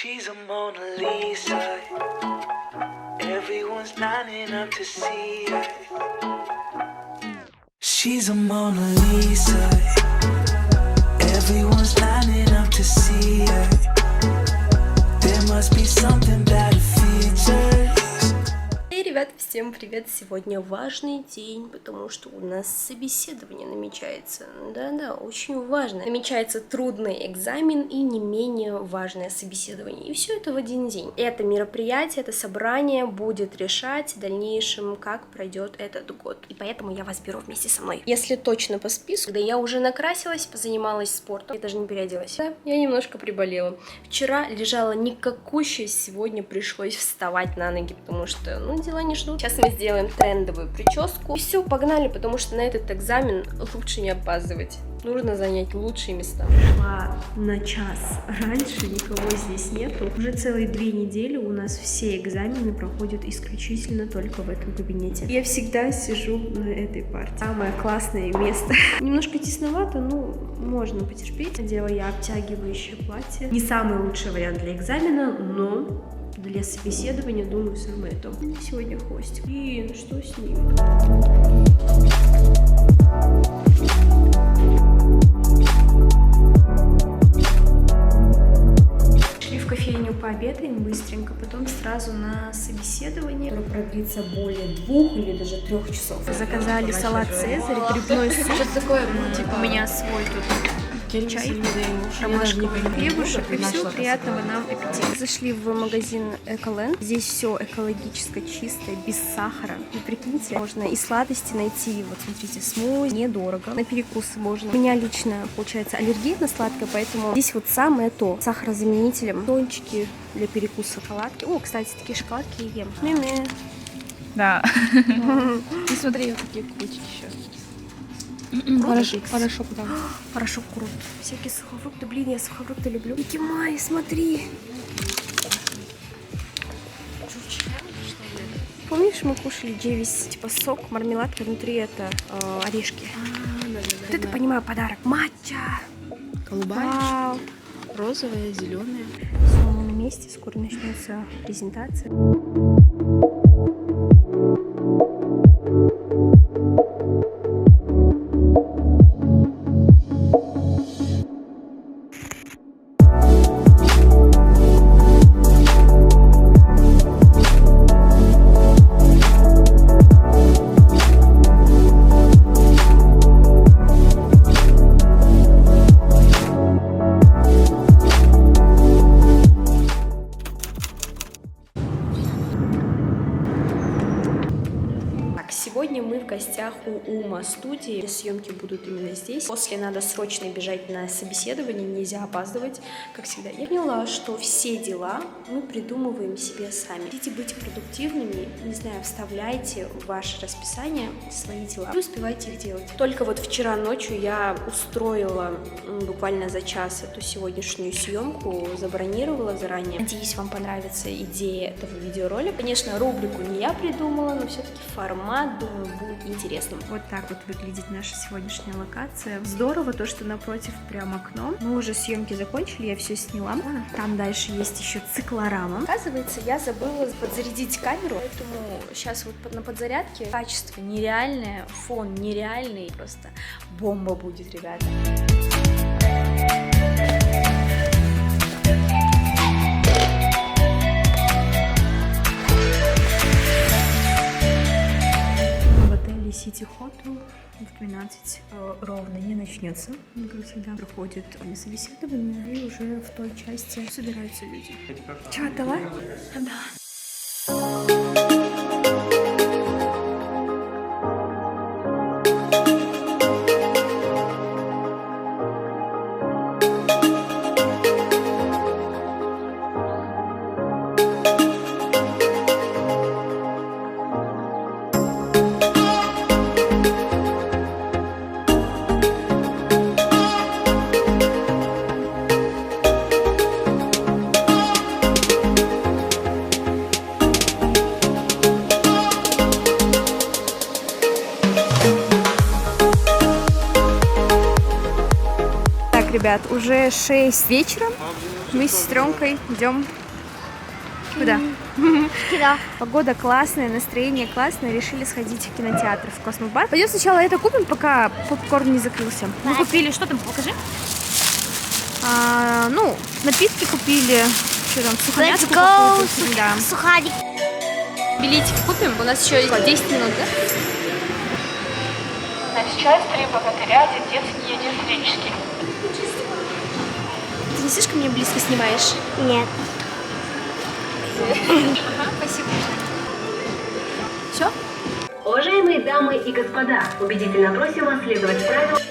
She's a Mona Lisa. Everyone's lining up to see her. She's a Mona Lisa. Everyone's lining up to see her. There must be something about her features. Эй, ребят, всем привет! Сегодня важный день, потому что у нас собеседование намечается. Да-да, очень важно. Намечается трудный экзамен и не менее важное собеседование. И все это в один день. Это мероприятие, это собрание будет решать в дальнейшем, как пройдет этот год. И поэтому я вас беру вместе со мной. Если точно по списку, когда я уже накрасилась, позанималась спортом, я даже не переоделась. Да, я немножко приболела. Вчера лежала никакущая, сегодня пришлось вставать на ноги, потому что, дела не ждут. Сейчас мы сделаем трендовую прическу. И все, погнали, потому что на этот экзамен лучше не опаздывать. Нужно занять лучшие места. Шла на час раньше, никого здесь нету. Уже целые 2 недели у нас все экзамены проходят исключительно только в этом кабинете. Я всегда сижу на этой парте. Самое классное место. Немножко тесновато, можно потерпеть. Надела я обтягивающее платье. Не самый лучший вариант для экзамена, но для собеседования, думаю, самое то. Сегодня хвостик. И что с ним? Шли в кофейню пообедаем быстренько, потом сразу на собеседование, которое продлится более 2 или даже 3 часов. Заказали салат «Цезарь», грибной суп. Что такое? У меня свой тут. Чай, ромашковый хлебушек и все, приятного нам аппетита. Зашли в магазин Эколенд. Здесь все экологически чистое, без сахара. И прикиньте, можно и сладости найти. Вот смотрите, смузи, недорого. На перекусы можно. У меня лично, получается, аллергия на сладкое, поэтому здесь вот самое то. Сахарозаменителем. Тончики для перекуса, шоколадки. О, кстати, такие шоколадки я ем. Мими. Да. И смотри, вот такие кучки еще. Порошок, да. Порошок крут. Всякие сухофрукты. Блин, я сухофрукты люблю. Икимай, смотри. Помнишь, мы кушали джевис, типа сок, мармеладка, внутри это орешки. Вот это, понимаю, подарок. Матча. Голубая, розовая, зеленая. Все, мы на месте, скоро начнется презентация. Сегодня мы в гостях у Ума студии. Съемки будут именно здесь. После надо срочно бежать на собеседование, нельзя опаздывать, как всегда. Я поняла, что все дела мы придумываем себе сами. Хотите быть продуктивными, не знаю, вставляйте в ваше расписание свои дела и успевайте их делать. Только вот вчера ночью я устроила буквально за час эту сегодняшнюю съемку, забронировала заранее. Надеюсь, вам понравится идея этого видеоролика. Конечно, рубрику не я придумала, но все-таки формат, думаю, будет интересным. Вот так вот выглядит наша сегодняшняя локация. Здорово то, что напротив прям окно. Мы уже съемки закончили, я все сняла. Там дальше есть еще циклорама. Оказывается, я забыла подзарядить камеру, поэтому сейчас вот на подзарядке качество нереальное, фон нереальный, просто бомба будет, ребята. City Hotel в 12 ровно не начнется. Как всегда проходит собеседование, и уже в той части собираются люди. Че, отдала? Да. Ребят, уже 6 вечера. Мы с сестренкой идем куда? Куда? Погода классная, настроение классное. Решили сходить в кинотеатр, в Космопарк. Пойдем сначала это купим, пока попкорн не закрылся. Мы купили, что там, покажи. Ну, напитки купили. Что там, сухомятку какую-то купили, да. Сухарик. Билетики купим, у нас еще 10 минут, да? Значит, часть 3 богатыря, один детский и один исторический. Ты не слишком меня близко снимаешь? Нет. Спасибо. Все? Уважаемые дамы и господа, убедительно просим вас следовать правилам.